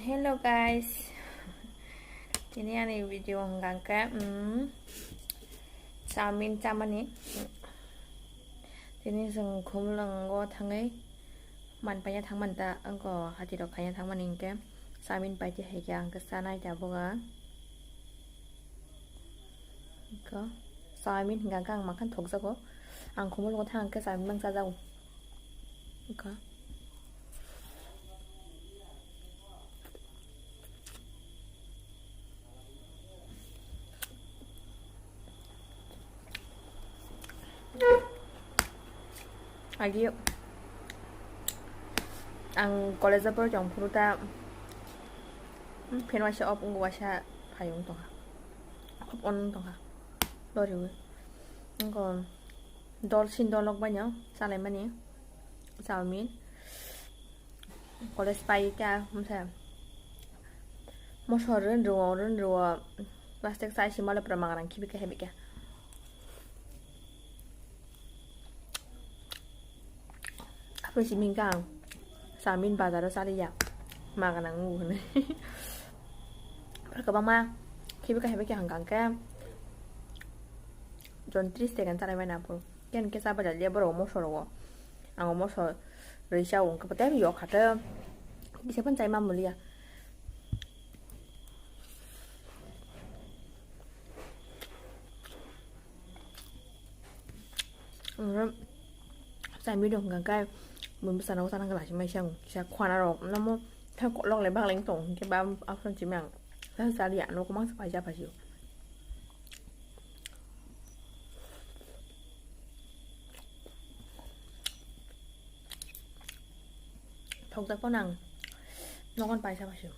Hello guys. Ini ane video ngangkat Samin camani. Ini जों khumlang थाङै manpanya थां manta angko hati dokanya थां maningke Samin paiti hega angka sana jaboga. Ko Samin ngangka ang makan thokjago. Ang khumlang थां angka Samin mangsa jago. Ko Lagi yuk. Ang college per jong puruta pen washa op ungu washa payung tongha. Op on tongha. Lori we. Angko dol sin dolok banyak salai mani. Salmin. College pai ka masa. Mosor ren ruwa plastik sai simala pramangaran kibika hebika. Apa sih mingkang? Samin bazar saliya. Makan ngu nih. Perkebang mah. Kibika hebika hanggang ke. John triste kan sarai mana pun. Kian kisah pada dia baru mosor wo. Ang mosor risau ke petai yo kata. Bisa pun saya mampu lihat. Saya biết được ngang cái mình bây giờ nấu sang cái lại mấy chăng sẽ khoan rồi nó mua theo cột lông lấy băng lãnh tổng cái bao áo phân chỉ mảng ra ra điện nó có mắc phải ra phải chịu thông ra có năng nó còn phải ra phải chịu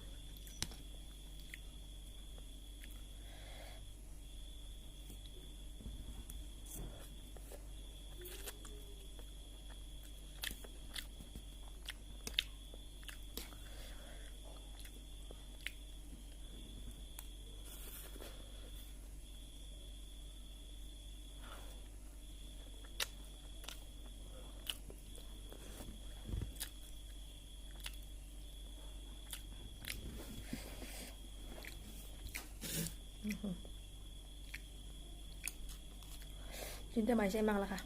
Cinta mày sẽ mang làค่ะ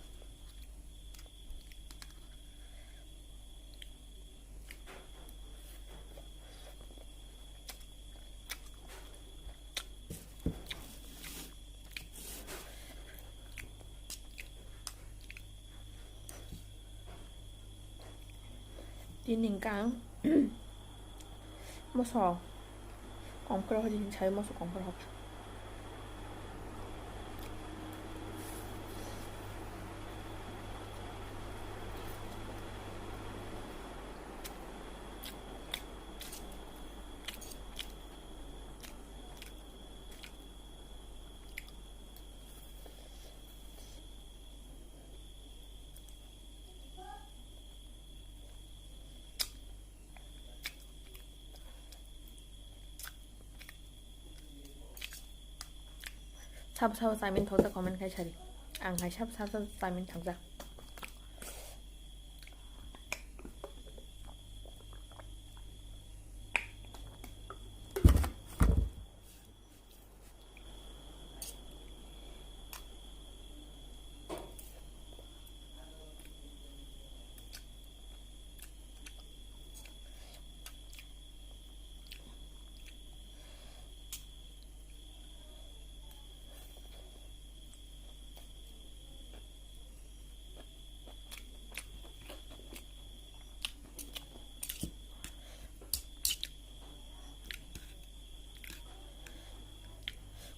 ดินหนิงกลางมะสอของเราดินใช้มะสอของเรา샵 사이민 더자 거면 갈 차리 안가 샵 사서 사이민 당장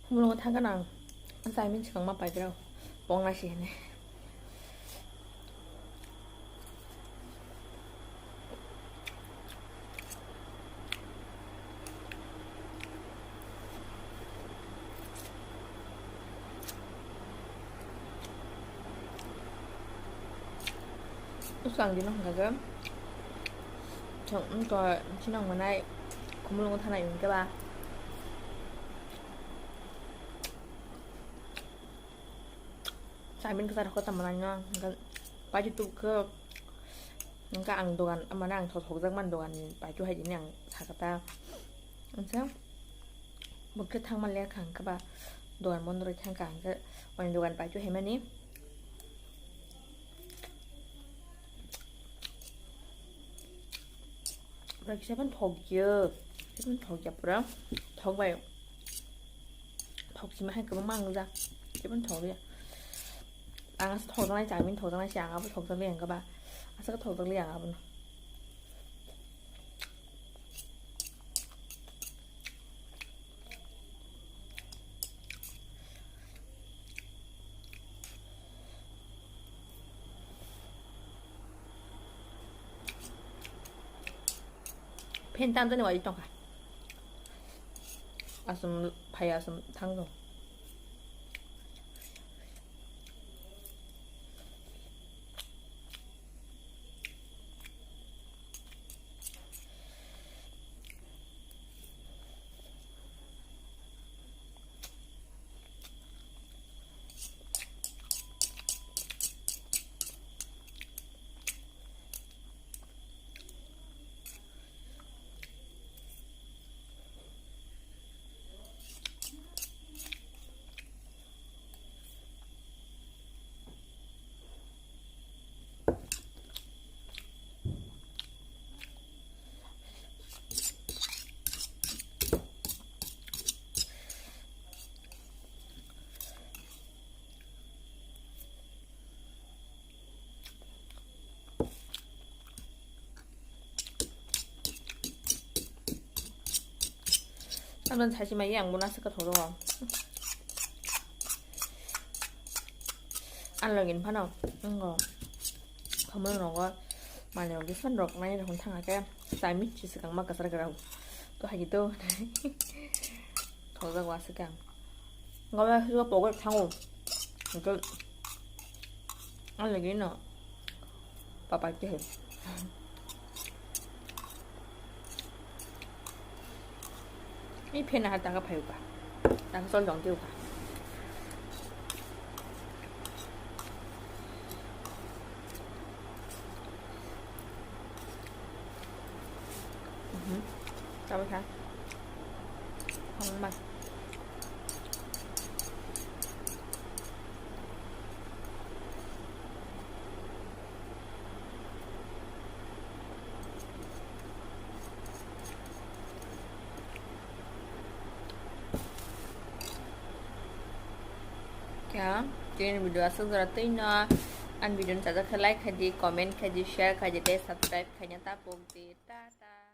물론 타가랑 사이민 지강만 빨기라고 멍하시네 우선 đi nó 가끔 저 지난 거나 고물롱 하나 있는 게 봐. Samin kesana kota menanya kan pagi tuh ke 그러니까 안 동안 아마랑 더 독작만 동안 빠주하지 그냥 사갔다 그래서 뭐그 탕만 내가 간가 봐 동안 뭔으로 참가 그วัน동안 빠주 해면이 이렇게 세번 덕이요 세번 덕이야 뿌려 덕 봐요 덕지만 할 거면 망자 세번 덕이야 안가서 덕장난 장민 덕장난 시앙아부 덕장리안 가봐 아서가 덕장리안 아부 펜 딴전에 와있던 가 아슴 바이 아슴 당근 한번 다시만 이양 문화스가 더러워 ăn là 파나 이거 가면 너가 mà nếu cái phần ruột này là không thằng cái sai mít chỉ sự càng mắc cả sao cái đâu tôi hay gì tôi thôi ra quá sự càng ngồi đây chưa bổ cái thằng ổn cái ăn là cái nào bà chơi 이 펜을 하다가 배우가 나가 썰렁 띄우가 짜보자 황맛 क्या train video असं जरा ना आणि व्हिडिओ त्याचा like खाली कमेंट खाली शेअर खाली सब्सक्राइब खाली ता पोगते टाटा